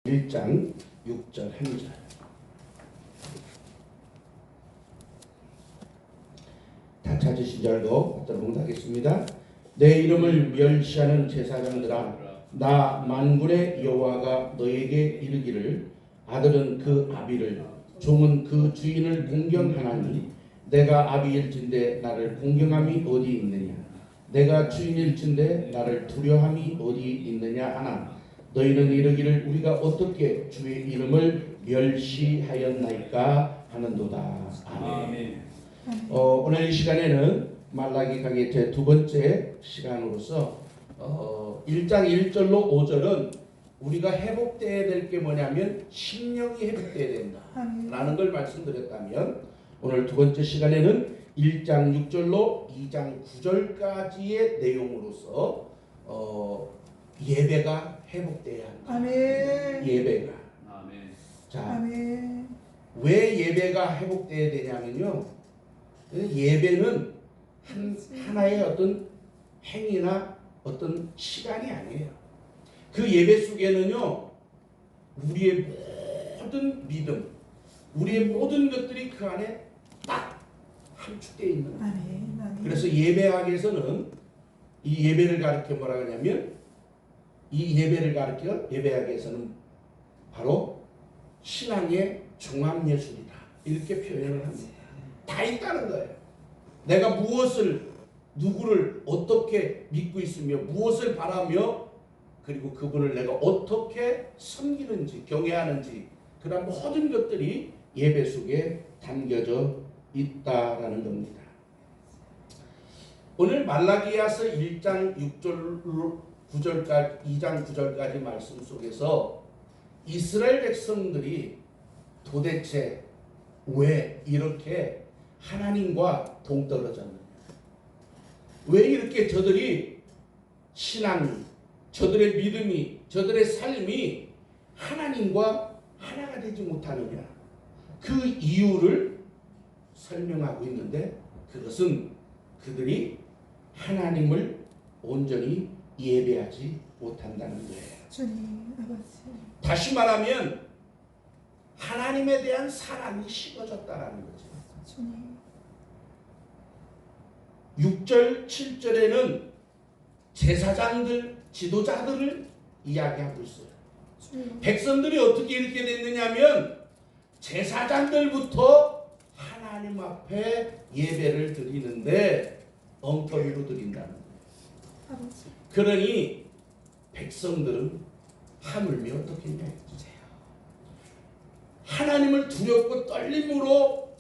1장 6절 한절. 다 찾으신 줄도 봉독하겠습니다. 내 이름을 멸시하는 제사장들아, 나 만군의 여호와가 너에게 이르기를, 아들은 그 아비를, 종은 그 주인을 공경하나니 내가 아비일진대 나를 공경함이 어디 있느냐, 내가 주인일진대 나를 두려함이 어디 있느냐 하나, 너희는 이르기를 우리가 어떻게 주의 이름을 멸시하였나이까 하는도다. 아멘. 오늘 이 시간에는 말라기 강의 제 두 번째 시간으로서 1장 1절로 5절은 우리가 회복되어야 될 게 뭐냐면 심령이 회복되어야 된다라는 걸 말씀드렸다면, 오늘 두 번째 시간에는 1장 6절로 2장 9절까지의 내용으로서 예배가 회복돼야 한다. 아멘. 예배가. 아멘. 자, 아멘. 왜 예배가 회복돼야 되냐면요, 예배는 하나의 어떤 행위나 어떤 시간이 아니에요. 그 예배 속에는요, 우리의 모든 믿음, 우리의 모든 것들이 그 안에 딱 함축되어 있는 거예요. 아멘. 아멘. 그래서 예배학에서는 이 예배를 가르쳐 뭐라 하냐면, 이 예배를 가르쳐 예배학에서는 바로 신앙의 종합예술이다, 이렇게 표현을 합니다. 다 있다는 거예요. 내가 무엇을, 누구를 어떻게 믿고 있으며 무엇을 바라며, 그리고 그분을 내가 어떻게 섬기는지, 경외하는지, 그런 모든 것들이 예배 속에 담겨져 있다라는 겁니다. 오늘 말라기야서 1장 6절로 9절까지, 2장 9절까지 말씀 속에서 이스라엘 백성들이 도대체 왜 이렇게 하나님과 동떨어졌느냐, 왜 이렇게 저들이 신앙이, 저들의 믿음이, 저들의 삶이 하나님과 하나가 되지 못하느냐, 그 이유를 설명하고 있는데, 그것은 그들이 하나님을 온전히 예배하지 못한다는 거예요. 주님, 아버지. 다시 말하면 하나님에 대한 사랑이 식어졌다라는 거죠. 주님. 6절, 7절에는 제사장들, 지도자들을 이야기하고 있어요. 주님. 백성들이 어떻게 이렇게 됐느냐면, 제사장들부터 하나님 앞에 예배를 드리는데 엉터리로 드린다는 거예요. 아버지. 그러니 백성들은 하물며 어떻게 했냐, 하나님을 두렵고 떨림으로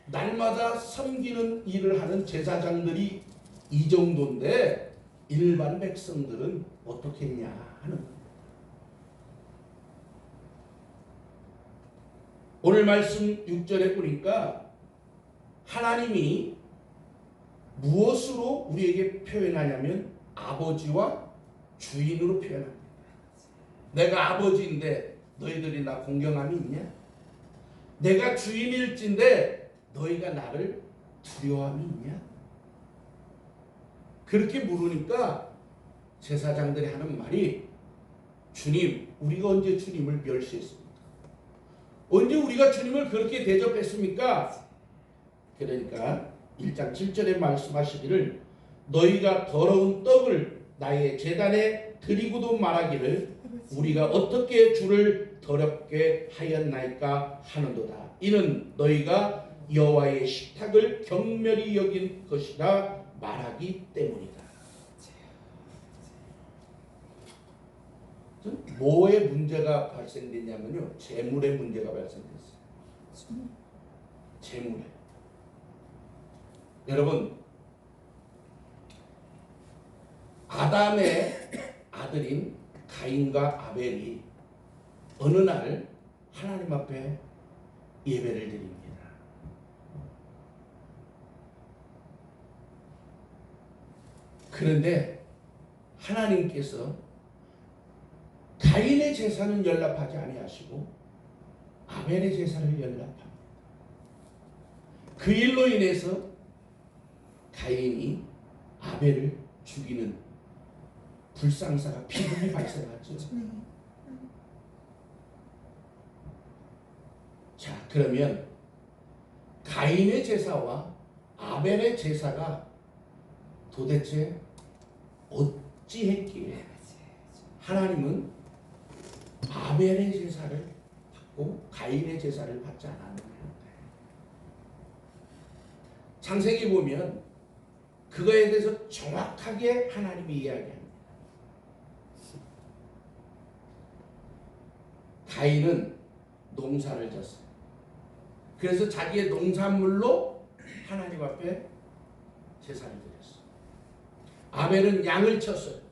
날마다 섬기는 일을 하는 제사장들이 이 정도인데, 일반 백성들은 어떻게 했냐 하는 거예요. 오늘 말씀 6절에 보니까 하나님이 무엇으로 우리에게 표현하냐면 아버지와 주인으로 표현합니다. 내가 아버지인데 너희들이 나 공경함이 있냐? 내가 주인일진데 너희가 나를 두려워함이 있냐? 그렇게 물으니까 제사장들이 하는 말이, 주님, 우리가 언제 주님을 멸시했습니까? 언제 우리가 주님을 그렇게 대접했습니까? 그러니까 1장 7절에 말씀하시기를, 너희가 더러운 떡을 나의 제단에 드리고도 말하기를 우리가 어떻게 주를 더럽게 하였나이까 하는도다. 이는 너희가 여호와의 식탁을 경멸히 여긴 것이라 말하기 때문이다. 뭐의 문제가 발생됐냐면요, 재물의 문제가 발생됐어요. 재물에. 여러분, 아담의 아들인 가인과 아벨이 어느 날 하나님 앞에 예배를 드립니다. 그런데 하나님께서 가인의 제사는 연락하지 아니하시고 아벨의 제사를 연락합니다. 그 일로 인해서 가인이 아벨을 죽이는 불상사가, 비극이 발생하죠. 자, 그러면 가인의 제사와 아벨의 제사가 도대체 어찌했기에 하나님은 아벨의 제사를 받고 가인의 제사를 받지 않았느냐. 창세기 보면 그거에 대해서 정확하게 하나님이 이야기합니다. 가인은 농사를 졌어요. 그래서 자기의 농산물로 하나님 앞에 제사를 드렸어요. 아벨은 양을 쳤어요.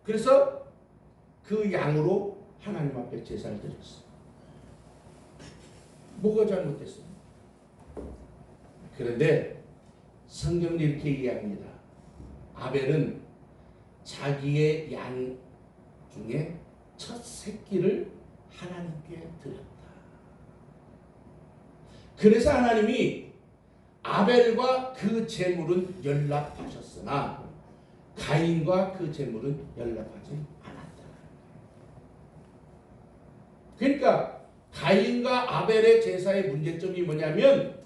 그래서 그 양으로 하나님 앞에 제사를 드렸어요. 뭐가 잘못됐어요? 그런데 성경은 이렇게 이야기합니다. 아벨은 자기의 양 중에 첫 새끼를 하나님께 드렸다. 그래서 하나님이 아벨과 그 제물은 연락하셨으나 가인과 그 제물은 연락하지 않았다. 그러니까 가인과 아벨의 제사의 문제점이 뭐냐면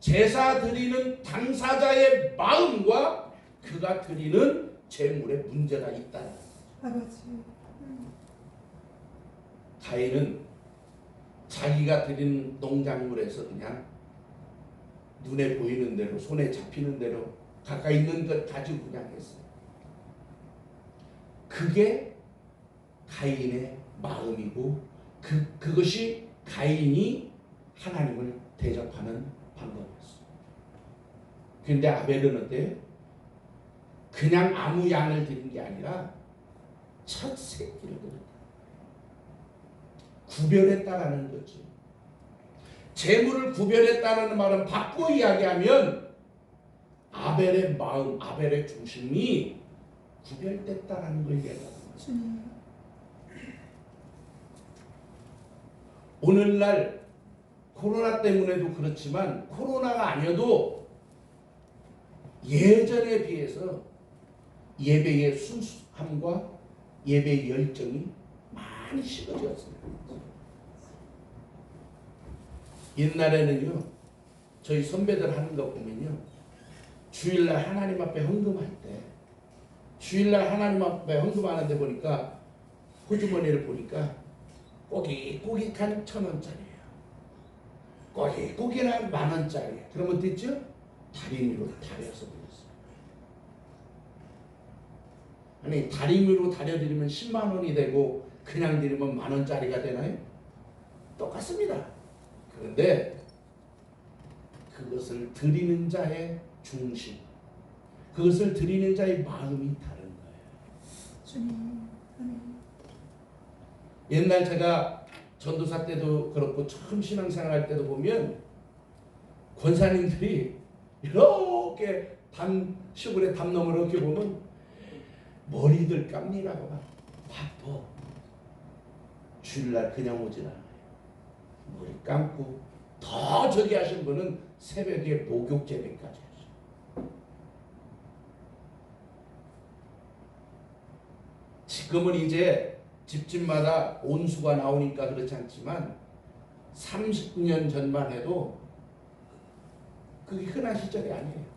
제사 드리는 당사자의 마음과 그가 드리는 제물에 문제가 있다는 거예요. 아버지. 가인은 자기가 드린 농작물에서 그냥 눈에 보이는 대로 손에 잡히는 대로 가까이 있는 것 가지고 그냥 했어요. 그게 가인의 마음이고 그것이 가인이 하나님을 대적하는 방법이었어요. 그런데 아벨은 어때요? 그냥 아무 양을 드린 게 아니라 첫 새끼를 드렸다. 구별했다라는 거지. 재물을 구별했다는 말은 바꿔 이야기하면 아벨의 마음, 아벨의 중심이 구별됐다라는 걸 얘기하는 거죠. 오늘날 코로나 때문에도 그렇지만 코로나가 아니어도 예전에 비해서 예배의 순수함과 예배의 열정이 많이 식어졌습니다. 옛날에는요, 저희 선배들 하는 거 보면요, 주일날 하나님 앞에 헌금할 때, 주일날 하나님 앞에 헌금하는데 보니까 호주머니를 보니까 꼬깃꼬깃한 1,000원짜리예요. 꼬깃꼬깃한 10,000원짜리. 그러면 어땠죠? 다리미로 다려서 드렸어요. 아니, 다리미로 다려드리면 10만 원이 되고 그냥 드리면 10,000원짜리가 되나요? 똑같습니다. 그런데 그것을 드리는 자의 중심, 그것을 드리는 자의 마음이 다른 거예요. 주님. 옛날 제가 전도사 때도 그렇고 처음 신앙생활 할 때도 보면 권사님들이 이렇게 시골에 담 너머로 이렇게 보면 머리들 깝니라고 막 바빠. 주일날 그냥 오질 않아요. 머리 감고 더 저기 하신 분은 새벽에 목욕 재배까지 하셔요. 지금은 이제 집집마다 온수가 나오니까 그렇지 않지만 30년 전만 해도 그게 흔한 시절이 아니에요.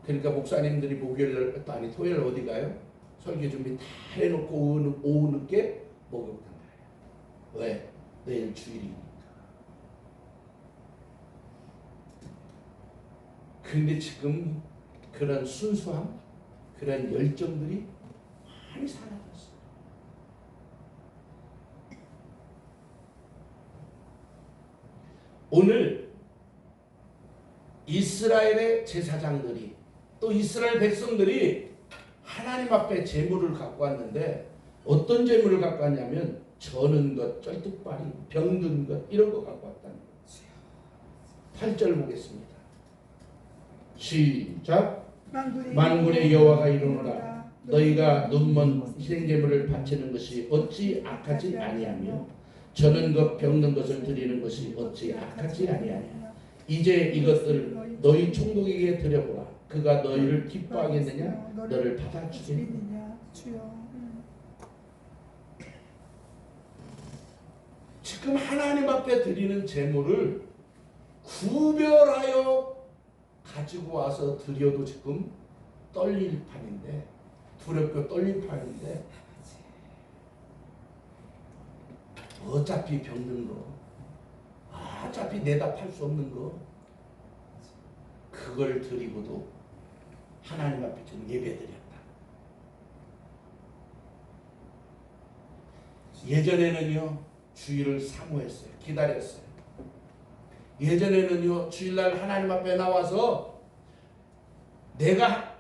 그러니까 목사님들이 목요일 아니 토요일 어디 가요? 설교 준비 다 해놓고 오후 늦게 목욕탕 가요. 왜? 내일 주일이니까. 그런데 지금 그런 순수함, 그런 열정들이 많이 사라졌어요. 오늘 이스라엘의 제사장들이 또 이스라엘 백성들이 하나님 앞에 제물을 갖고 왔는데 어떤 제물을 갖고 왔냐면 저는 것, 쩔뚝발이, 병든 것 이런 거 갖고 왔다는 거죠. 8절 보겠습니다. 시작. 만군의 여호와가 이르노라 너희가 눈먼 희생제물을 바치는 것이 어찌 악하지 아니하며 저는 것 병든 것을 드리는 것이 어찌 악하지 아니하냐. 이제 이것들 너희 총독에게 드려보라. 그가 너희를 기뻐하겠느냐 너를 받아주겠느냐. 지금 하나님 앞에 드리는 제물을 구별하여 가지고 와서 드려도 지금 떨릴 판인데, 두렵고 떨릴 판인데, 어차피 병든 거, 어차피 내답할 수 없는 거, 그걸 드리고도 하나님 앞에 지금 예배드렸다. 예전에는요, 주일을 사모했어요. 기다렸어요. 예전에는요, 주일날 하나님 앞에 나와서 내가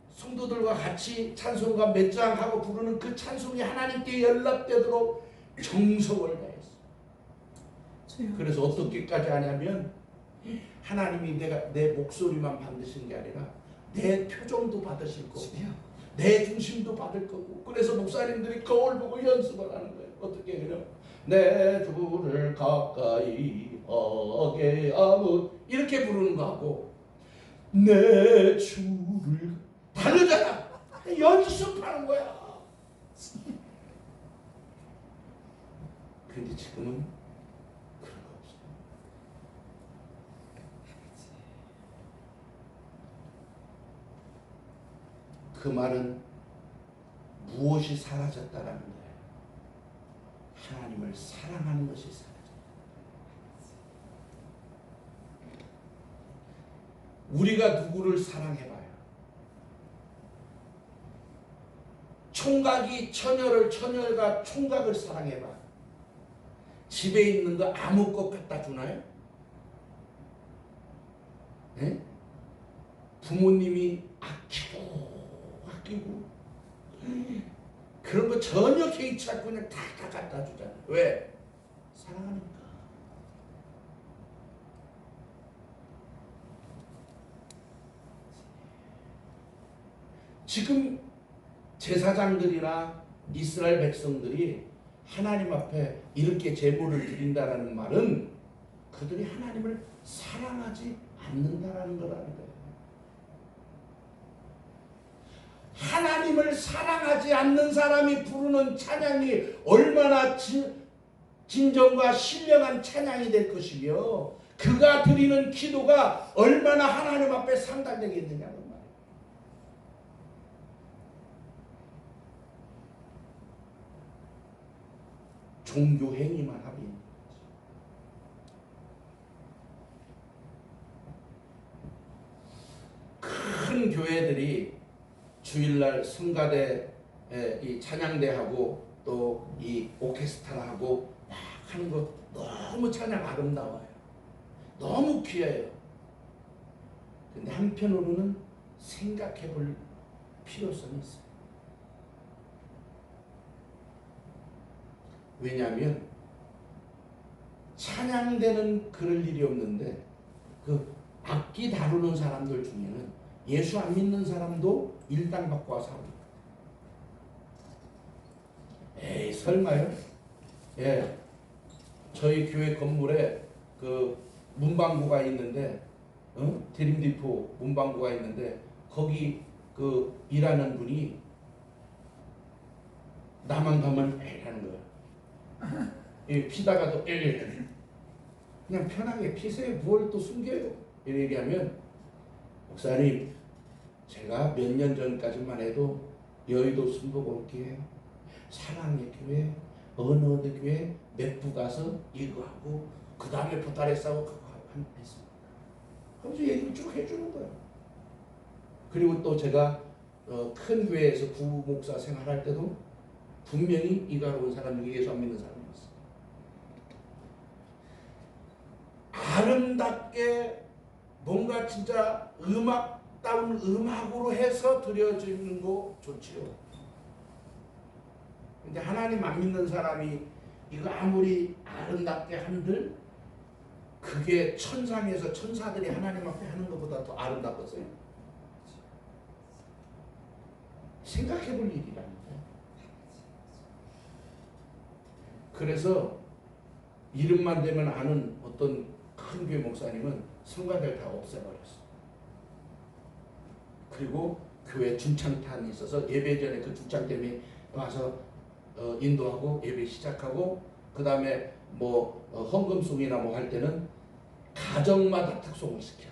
성도들과 같이 찬송가 몇 장 하고 부르는 그 찬송이 하나님께 연락되도록 정성을 다했어요. 그래서 어떻게까지 하냐면, 하나님이 내 목소리만 받으신 게 아니라 내 표정도 받으실 거고 내 중심도 받을 거고, 그래서 목사님들이 거울 보고 연습을 하는 거예요. 어떻게 해요? 내 주를 가까이 하게 하고 이렇게 부르는 거하고, 내 주를 다르잖아. 연습하는 거야. 근데 지금은 그런 거 없어요. 그 말은 무엇이 사라졌다라는 거예요. 하나님을 사랑하는 것이 사라졌다. 우리가 누구를 사랑해봐요. 총각이 처녀를, 처녀가 총각을 사랑해봐. 집에 있는 거 아무 것 갖다 주나요? 네? 부모님이 아끼고 그런 거 전혀 개의치 않고 그냥 다 갖다 주잖아요. 왜? 사랑하니까. 지금 제사장들이나 이스라엘 백성들이 하나님 앞에 이렇게 제물을 드린다라는 말은 그들이 하나님을 사랑하지 않는다라는 거라는 거예요. 하나님을 사랑하지 않는 사람이 부르는 찬양이 얼마나 진정과 신령한 찬양이 될 것이며, 그가 드리는 기도가 얼마나 하나님 앞에 상달되겠느냐는 말이에요. 종교 행위만 하고 있는 거지. 큰 교회들이 주일날 성가대, 이 찬양대하고 또 이 오케스트라하고 막 하는 거 너무 찬양 아름다워요. 너무 귀해요. 근데 한편으로는 생각해 볼 필요성이 있어요. 왜냐하면 찬양대는 그럴 일이 없는데, 그 악기 다루는 사람들 중에는 예수 안 믿는 사람도 일당 받고 와서 합니다. 에이, 설마요? 예, 저희 교회 건물에 그 문방구가 있는데, 드림디포 문방구가 있는데, 거기 그 일하는 분이 나만 가면 하는 거야. 피다가도 그냥 편하게 피세요. 뭘 또 숨겨요? 이렇게 얘기하면, 목사님, 제가 몇 년 전까지만 해도 여의도 순복음교회, 사랑의 교회, 어느 교회 몇 부 가서 이거 하고 그 다음에 보따리 싸고 그거 했습니다. 그러면서 얘기를 쭉 해주는 거예요. 그리고 또 제가 큰 교회에서 부목사 생활할 때도 분명히 이가로운 사람 중에 예수 안 믿는 사람이었어요. 아름답게 뭔가 진짜 음악다운 음악으로 해서 드려지는 거 좋지요. 근데 하나님 안 믿는 사람이 이거 아무리 아름답게 한들 그게 천상에서 천사들이 하나님 앞에 하는 것보다 더 아름답겠어요? 생각해 볼 일이랍니다. 그래서 이름만 되면 아는 어떤 큰 교회 목사님은 성가대를 다 없애버렸어. 그리고 교회 중창탄이 있어서 예배 전에 그 중창 때문에 와서 인도하고 예배 시작하고 그 다음에 뭐 헌금송이나 뭐 할 때는 가정마다 특송을 시켜.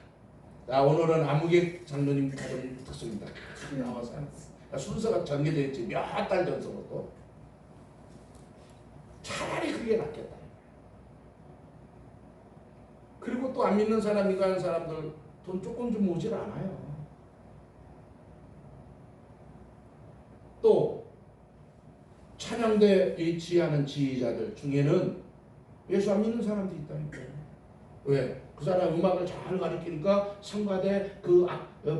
오늘은 아무개 장로님 가정 특송입니다. 나와서 순서가 정해져 있지 몇 달 전서부터. 차라리 그게 낫겠다. 그리고 또 안 믿는 사람, 민감한 사람들 돈 조금 좀 오질 않아요. 또 찬양대에 지휘하는 지휘자들 중에는 예수 안 믿는 사람도 있다니까요. 왜? 그 사람 음악을 잘 가르치니까 성가대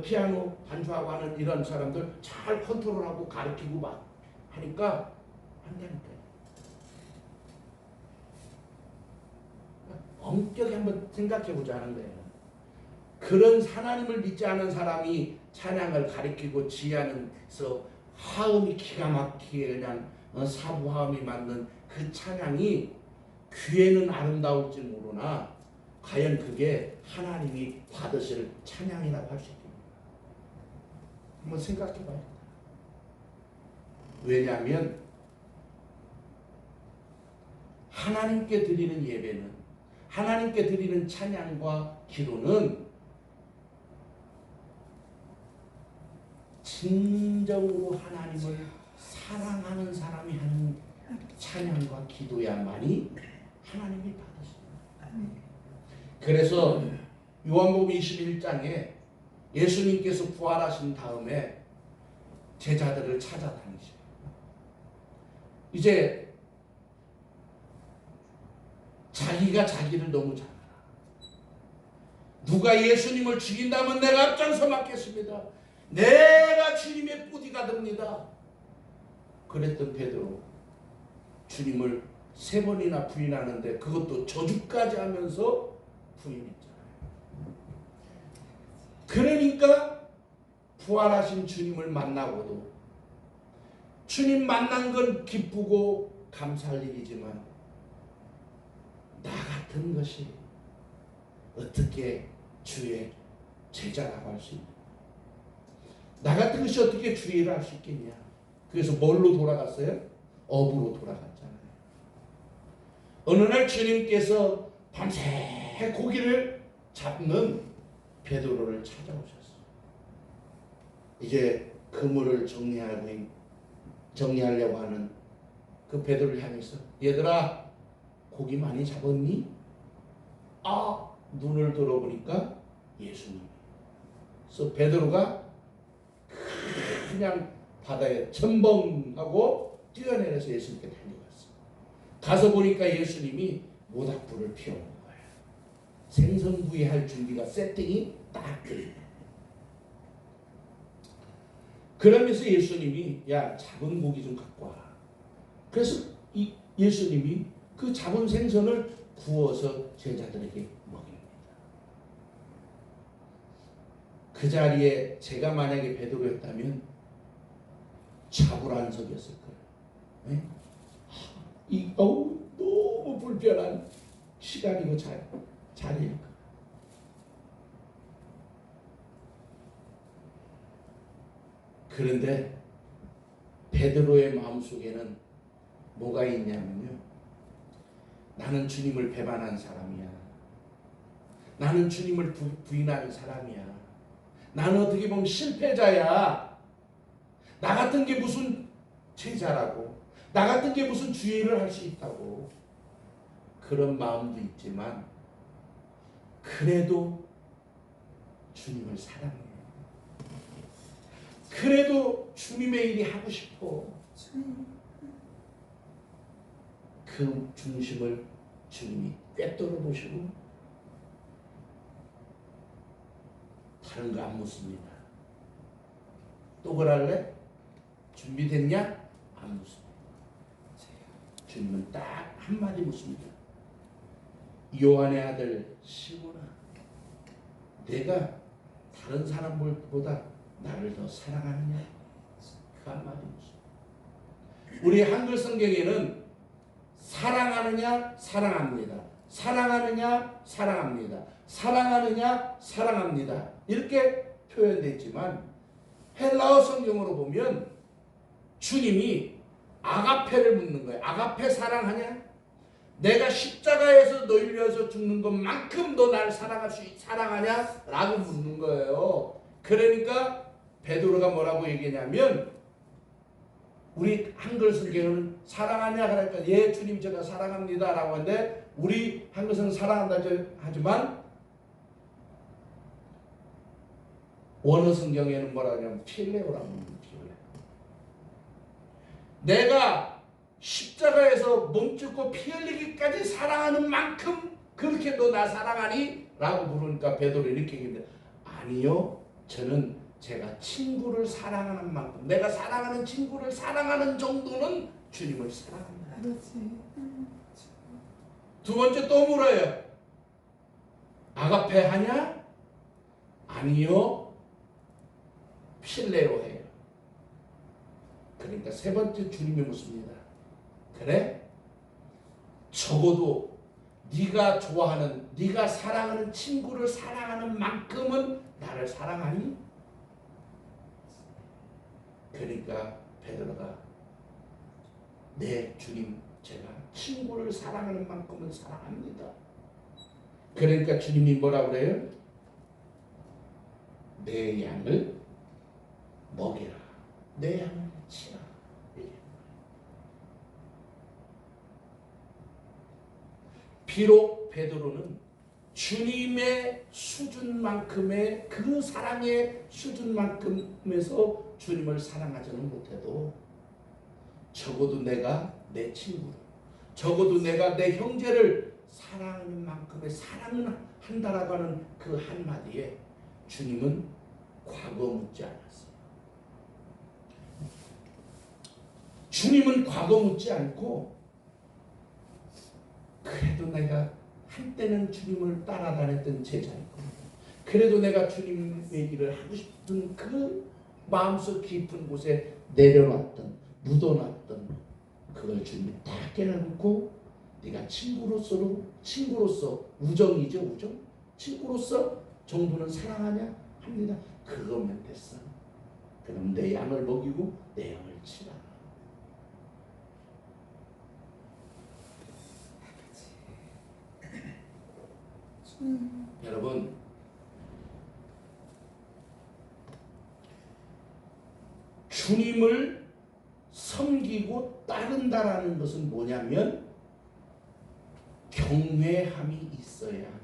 피아노 반주하고 하는 이런 사람들 잘 컨트롤하고 가르치고 막 하니까 한다니까요. 엄격히 한번 생각해보자 하는 거예요. 그런 하나님을 믿지 않은 사람이 찬양을 가르치고 지휘하면서 화음이 기가 막히게 그냥 사부화음이 맞는 그 찬양이 귀에는 아름다울지 모르나 과연 그게 하나님이 받으실 찬양이라고 할 수 있겠습니다. 한번 생각해봐요. 왜냐하면 하나님께 드리는 예배는, 하나님께 드리는 찬양과 기도는 진정으로 하나님을 사랑하는 사람이 하는 찬양과 기도야만이 하나님이 받으십니다. 그래서 요한복음 21장에 예수님께서 부활하신 다음에 제자들을 찾아다니셔요. 이제 자기가 자기를 너무 잘 알아. 누가 예수님을 죽인다면 내가 앞장서 맡겠습니다. 내가 주님의 보디가드입니다. 그랬던 베드로, 주님을 3번이나 부인하는데 그것도 저주까지 하면서 부인했잖아요. 그러니까 부활하신 주님을 만나고도 주님 만난 건 기쁘고 감사할 일이지만 나 같은 것이 어떻게 주의 제자라고 할 수 있냐? 나 같은 것이 어떻게 주의를 할 수 있겠냐? 그래서 뭘로 돌아갔어요? 업으로 돌아갔잖아요. 어느 날 주님께서 밤새 고기를 잡는 베드로를 찾아오셨어요. 이제 그물을 정리하려고 하는 그 베드로를 향해서 얘들아 고기 많이 잡았니? 눈을 들어보니까 예수님. 그래서 베드로가 그냥 바다에 첨벙하고 뛰어내려서 예수님께 달려갔어요. 가서 보니까 예수님이 모닥불을 피워놓은 거예요. 생선구이 할 준비가 세팅이 딱 돼. 그러면서 예수님이 야 잡은 고기 좀 갖고 와. 그래서 예수님이 그 잡은 생선을 구워서 제자들에게 먹입니다. 그 자리에 제가 만약에 베드로였다면 자불안석이었을 거예요. 네? 너무 불편한 시간이고 자리일 거예요. 그런데 베드로의 마음속에는 뭐가 있냐면요. 나는 주님을 배반한 사람이야. 나는 주님을 부인하는 사람이야. 나는 어떻게 보면 실패자야. 나 같은 게 무슨 제자라고. 나 같은 게 무슨 주의를 할 수 있다고. 그런 마음도 있지만 그래도 주님을 사랑해. 그래도 주님의 일이 하고 싶어. 그 중심을 주님이 꿰뚫어 보시고 다른 거 안 묻습니다. 또 그럴래? 준비됐냐? 안 묻습니다. 주님은 딱 한마디 묻습니다. 요한의 아들 시몬아, 내가 다른 사람들보다 나를 더 사랑하느냐? 그 한마디 묻습니다. 우리 한글 성경에는 사랑하느냐? 사랑합니다. 사랑하느냐? 사랑합니다. 사랑하느냐? 사랑합니다. 이렇게 표현되어 있지만 헬라어 성경으로 보면 주님이 아가페를 묻는 거예요. 아가페 사랑하냐? 내가 십자가에서 너희를 위해서 죽는 것만큼 너 나를 사랑하냐? 라고 묻는 거예요. 그러니까 베드로가 뭐라고 얘기냐면 우리 한글 성경은 사랑하냐 그러니까 예 주님 제가 사랑합니다 라고 하는데 우리 한글은 사랑한다 하지만 원어 성경에는 뭐라 하냐면 필레오라고 합니다. 내가 십자가에서 몸짓고 피 흘리기까지 사랑하는 만큼 그렇게 너 나 사랑하니? 라고 물으니까 베드로 이렇게 얘기합니다. 아니요. 저는 제가 친구를 사랑하는 만큼 내가 사랑하는 친구를 사랑하는 정도는 주님을 사랑합니다. 아버지. 두 번째 또 물어요. 아가페 하냐? 아니요. 필레오 해요. 그러니까 세 번째 주님이 묻습니다. 그래? 적어도 네가 좋아하는 네가 사랑하는 친구를 사랑하는 만큼은 나를 사랑하니? 그러니까 베드로가 네 주님 제가 친구를 사랑하는 만큼은 사랑합니다. 그러니까 주님이 뭐라 그래요? 내 양을 먹이라. 내 양을 치라. 비록 베드로는 주님의 수준만큼의 그 사랑의 수준만큼에서 주님을 사랑하지는 못해도 적어도 내가 내 친구를 적어도 내가 내 형제를 사랑하는 만큼의 사랑을 한다라고 하는 그 한마디에 주님은 과거 묻지 않았어요. 주님은 과거 묻지 않고 그래도 내가 한때는 주님을 따라다녔던 제자이고 그래도 내가 주님의 일을 하고 싶은 그 마음속 깊은 곳에 내려놨던 묻어놨던 그걸 주님이 다 깨닫고 네가 친구로서 우정이죠 우정 친구로서 정도는 사랑하냐 합니다. 그거면 됐어. 그럼 내 양을 먹이고 내 양을 치라. 여러분 주님을 섬기고 따른다라는 것은 뭐냐면 경외함이 있어야 합니다.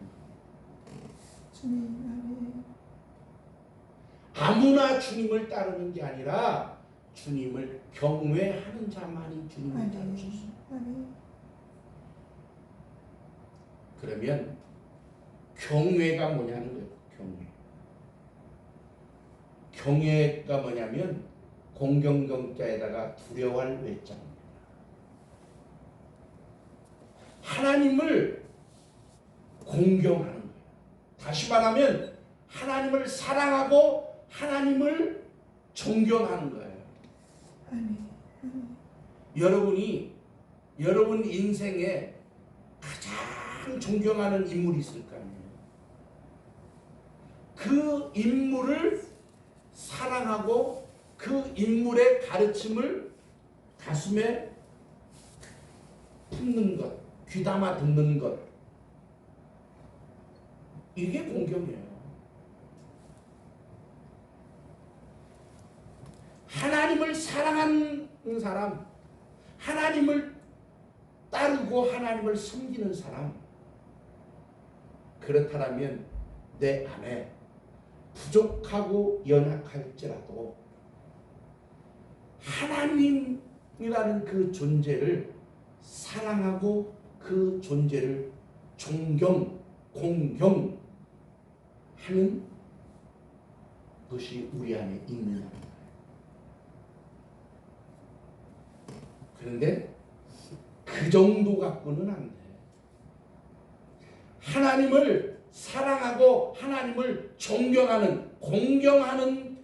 아무나 주님을 따르는 게 아니라 주님을 경외하는 자만이 주님을 따를 수 있습니다. 그러면 경외가 뭐냐는 거예요. 경외가 뭐냐면 공경경자에다가 두려워할 외자입니다. 하나님을 공경하는 거예요. 다시 말하면 하나님을 사랑하고 하나님을 존경하는 거예요. 여러분 인생에 가장 존경하는 인물이 있을 거 아니에요. 그 인물을 사랑하고 그 인물의 가르침을 가슴에 품는 것, 귀담아 듣는 것, 이게 공경이에요. 하나님을 사랑하는 사람, 하나님을 따르고 하나님을 섬기는 사람, 그렇다면 내 안에 부족하고 연약할지라도 하나님이라는 그 존재를 사랑하고 그 존재를 존경, 공경하는 것이 우리 안에 있는 겁니다. 그런데 그 정도 갖고는 안 돼. 하나님을 사랑하고 하나님을 존경하는, 공경하는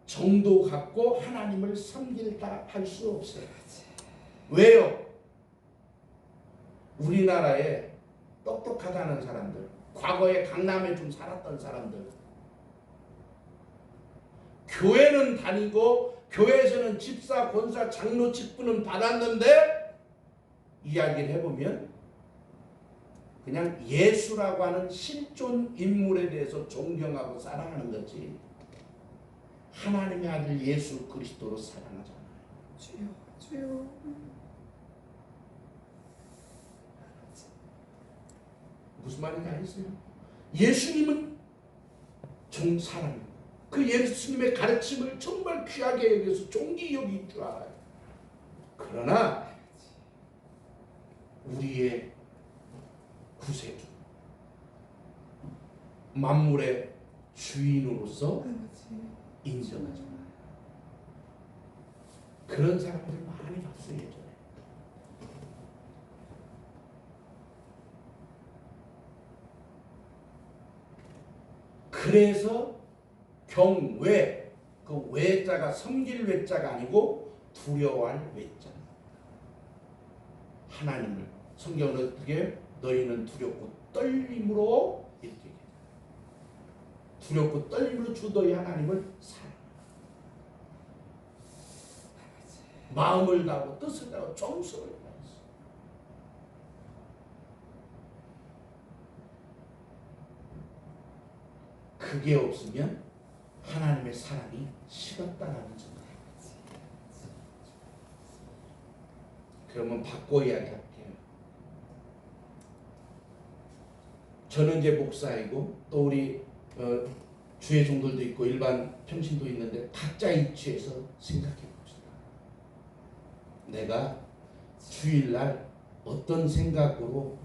정도 갖고 하나님을 섬기다 할 수 없어요. 왜요? 우리나라에 똑똑하다는 사람들, 과거에 강남에 좀 살았던 사람들, 교회는 다니고 교회에서는 집사, 권사, 장로 직분은 받았는데 이야기를 해보면 그냥 예수라고 하는 실존 인물에 대해서 존경하고 사랑하는 거지 하나님의 아들 예수 그리스도로 사랑하잖아요. 주여 주여. 무슨 말인지 알겠어요? 예수님은 사랑입니다. 그 예수님의 가르침을 정말 귀하게 여겨서 존귀 여길 줄 알아요. 그러나 우리의 구세주, 만물의 주인으로서 인정하잖아요. 그런 사람들 많이 봤어요 예전에. 그래서 경외, 그 외자가 섬길 외자가 아니고 두려워할 외자. 하나님을 성경은 어떻게 너희는 두렵고 떨림으로 이렇게 두렵고 떨림으로 주 너희 하나님을 사랑. 마음을 다하고 뜻을 다하고 정성을 다해서. 그게 없으면 하나님의 사랑이 식었다라는 점이에요. 그러면 바꿔 이야기할게요. 저는 이제 목사이고 또 우리 주의 종들도 있고 일반 평신도 있는데 각자의 위치에서 생각해 봅시다. 내가 주일날 어떤 생각으로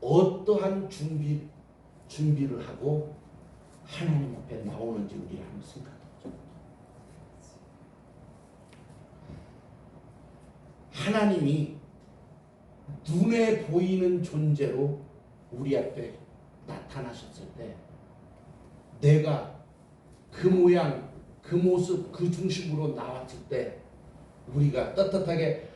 어떠한 준비를 하고 하나님 앞에 나오는지 우리가 한번 생각해 보자. 하나님이 눈에 보이는 존재로 우리 앞에 나타나셨을 때 내가 그 모양, 그 모습, 그 중심으로 나왔을 때 우리가 떳떳하게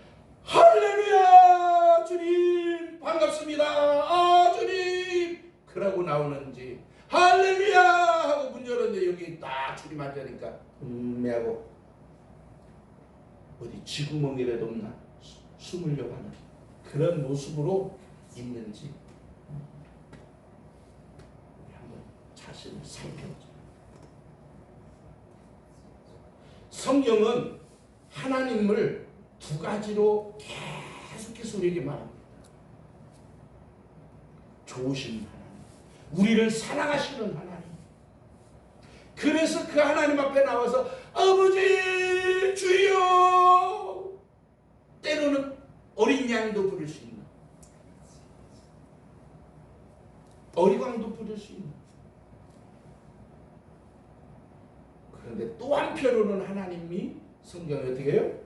할렐루야 주님 반갑습니다 아 주님 그러고 나오는지 할렐루야 하고 문 열었는데 여기 딱 주님 앉으니까 하고 어디 쥐구멍이라도 없나 숨으려고 하는 그런 모습으로 있는지 우리 한번 자신을 살펴보자. 성경은 하나님을 두 가지로 계속해서 우리에게 말합니다. 좋으신 하나님, 우리를 사랑하시는 하나님. 그래서 그 하나님 앞에 나와서 아버지 주여 때로는 어린 양도 부를 수 있는 어리광도 부를 수 있는 그런데 또 한편으로는 하나님이 성경에 어떻게 해요?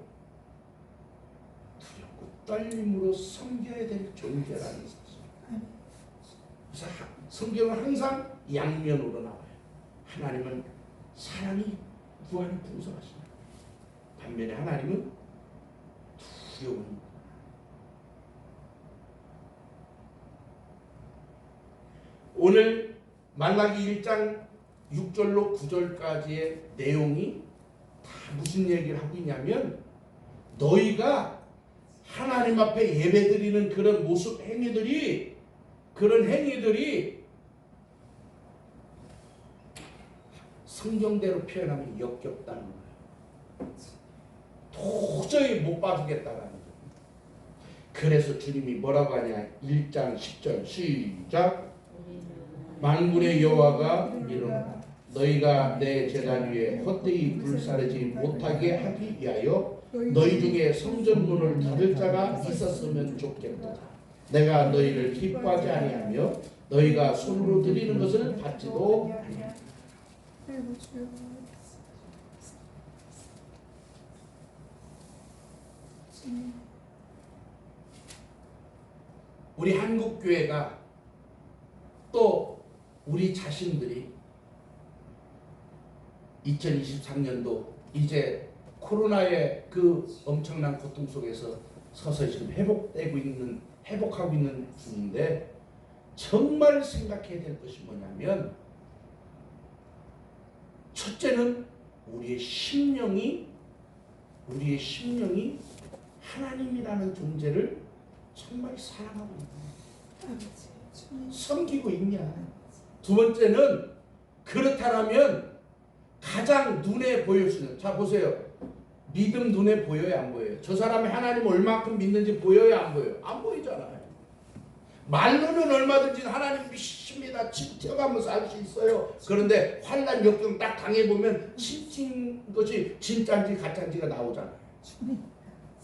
두렵고 떨림으로 섬겨야 될 존재라는 사실. 그래서 성경은 항상 양면으로 나와요. 하나님은 사랑이 무한히 풍성하십니다. 반면에 하나님은 두려운 오늘 말라기 1장 6절로 9절까지의 내용이 다 무슨 얘기를 하고 있냐면 너희가 하나님 앞에 예배드리는 그런 모습 행위들이 그런 행위들이 성경대로 표현하면 역겹다는 거예요. 도저히 못 봐주겠다라는 거예요. 그래서 주님이 뭐라고 하냐 1장 10절 시작 만군의 여호와가 이르노라 너희가 내 제단 위에 헛되이 불사르지 못하게 하기 위하여 너희 중에 성전문을 닫을 자가 있었으면 좋겠다. 내가 너희를 기뻐하지 아니하며 너희가 손으로 드리는 것을 받지도 아니하며 우리 한국교회가 또 우리 자신들이 2023년도 이제 코로나의 그 엄청난 고통 속에서 서서히 지금 회복하고 있는 중인데 정말 생각해야 될 것이 뭐냐면 첫째는 우리의 심령이 하나님이라는 존재를 정말 사랑하고 있는 거예요. 주님. 섬기고 있냐. 두 번째는 그렇다면 가장 눈에 보일 수 있는, 자 보세요. 믿음 눈에 보여요, 안 보여요? 저 사람이 하나님 얼마큼 믿는지 보여요, 안 보여요? 안 보이잖아요. 말로는 얼마든지 하나님 믿습니다, 지켜가면서 알 수 있어요. 그런데 환난 역경 딱 당해보면 진짜인 것이 진짜인지 가짜인지가 나오잖아요. 주님.